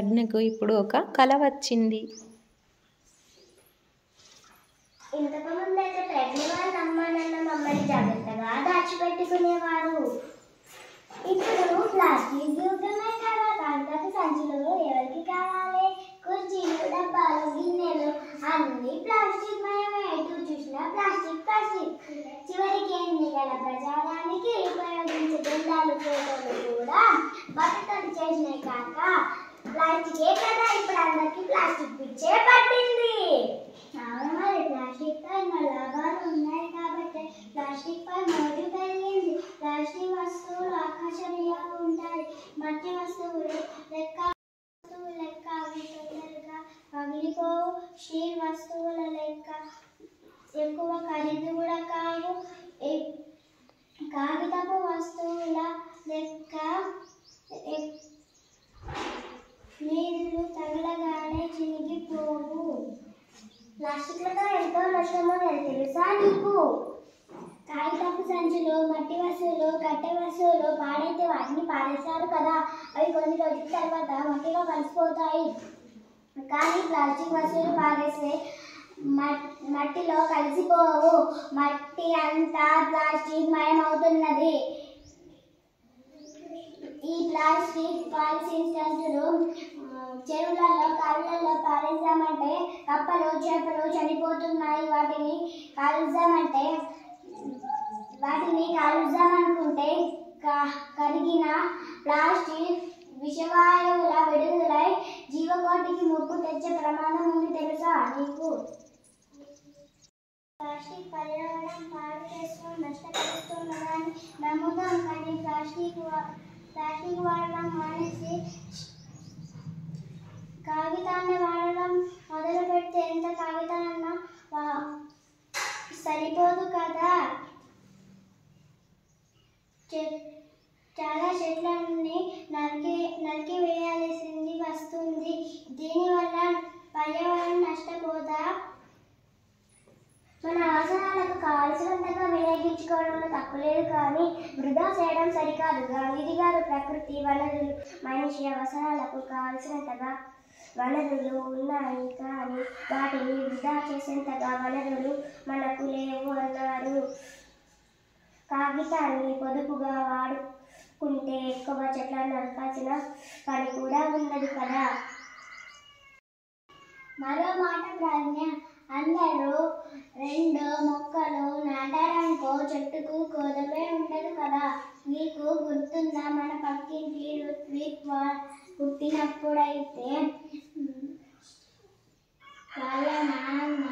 ప్రజ్ఞకు ఇప్పుడు ఒక కల వచ్చింది. ఇంతకు ముందైతే ప్రజ్ఞ వాళ్ళ అమ్మ నాన్న మమ్మల్ని జాగ్రత్తగా దాచిపెట్టుకునేవారు. ఇప్పుడు ప్లాస్టిక్ యుగమే కదా, కాగితపు సంచులు ఎవరికి కావాలి? కుర్చీలు, డబ్బాలు, గిన్నెలు అన్ని ప్లాస్టిక్ మయమే. ఎటు చూసినా ప్లాస్టిక్ ప్లాస్టిక్. చివరికి ఎన్నికల ప్రచారానికి ఉపయోగించే బృందాలు, ఫోటోలు కూడా బట్టతడి చేసినాయి కాక ప్లాస్టికే కదా. ఇప్పుడు అందరికి ప్లాస్టిక్ పిచ్చే పట్టింది. మరి ప్లాస్టిక్ పై లాభాలు ఉన్నాయి కాబట్టి ప్లాస్టిక్ పై మోజు పెరిగింది. ప్లాస్టిక్ వస్తువులు ఆకర్షణీయంగా ఉంటాయి. మట్టి వస్తువులు లెక్క అవి తొందరగా పగిలిపోవు. స్టీల్ వస్తువుల లెక్క ఎక్కువ ఖరీదు కూడా కావు. కాగితపు వస్తువుల లెక్క నీళ్లు తగలగానే చినిగిపోవు. ప్లాస్టిక్లతో ఎంతో నష్టమో తెలుసా నీకు? కాగితపు సంచులు, మట్టి వస్తువులు, కట్టె వస్తువులు పాడైతే వాటిని పారేస్తారు కదా, అవి కొన్ని రోజుల తర్వాత మట్టిలో కలిసిపోతాయి. కానీ ప్లాస్టిక్ వస్తువులు పారేస్తే మట్టిలో కలిసిపోవు. మట్టి అంతా ప్లాస్టిక్ మయమవుతున్నది. ఈ ప్లాస్టిక్ పాలిథిన్ సంచులు చెరువులలో, కాలువలలో పారేద్దామంటే కప్పలు, చేపలు చనిపోతున్నాయి. వాటిని కాలుద్దామనుకుంటే కరిగిన ప్లాస్టిక్ విషవాయువుల విడుదలై జీవకోటికి ముప్పు తెచ్చే ప్రమాదం ఉంది తెలుసా నీకు? ప్లాస్టిక్ పర్యావరణం పాడు చేస్తూ నష్టపరుస్తున్నదని నమ్ముతాం. కానీ ప్లాస్టిక్ వాడడం మానేసి కాగితాన్ని వాడడం మొదలు పెడితే ఎంత కాగితాలన్నా సరిపోదు కదా. చాలా చెట్లన్నీ నరికి వేయాల్సింది వస్తుంది. దీనివల్ల పర్యావరణం నష్టపోదా? మన అవసరాలకు కావలసినంతగా వినియోగించుకోవడంలో తప్పులేదు, కానీ వృధా చేయడం సరికాదు. గాంధీ గారు ప్రకృతి, వనరులు, మనిషి అవసరాలకు కావలసినంతగా వనరులు ఉన్నాయి, కానీ వాటిని వృధా చేసేంతగా వనరులు మనకు లేవు అన్నారు. కాగితాన్ని పొదుపుగా వాడుకుంటే ఎక్కువ చెట్లను నరకాల్సిన పని కూడా ఉండదు కదా. మరో మాట ప్రజ్ఞ, అందరూ 2 మొక్కలు నాటారనుకో చెట్టుకు కోదమే ఉండదు కదా. నీకు గుర్తుందా, మన పక్కింటి రుత్విక్ పుట్టినప్పుడైతే వాళ్ళ నాన్న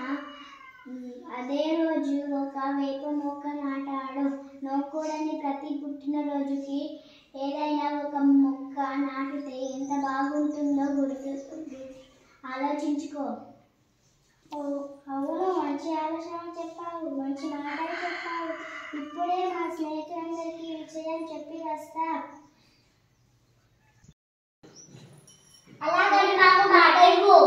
అదే రోజు ఒక వేప మొక్క నాటాడు. నోకూడని ప్రతి పుట్టినరోజుకి ఏదైనా ఒక మొక్క నాటితే ఎంత బాగుంటుందో ఆలోచించుకో. అవును, మంచి ఆలోచన చెప్పావు, మంచి మాటలు చెప్పావు. ఇప్పుడే మా స్నేహితులందరికీ విషయం చెప్పి వస్తా. అలాగని నాకు మాట ఇవ్వు.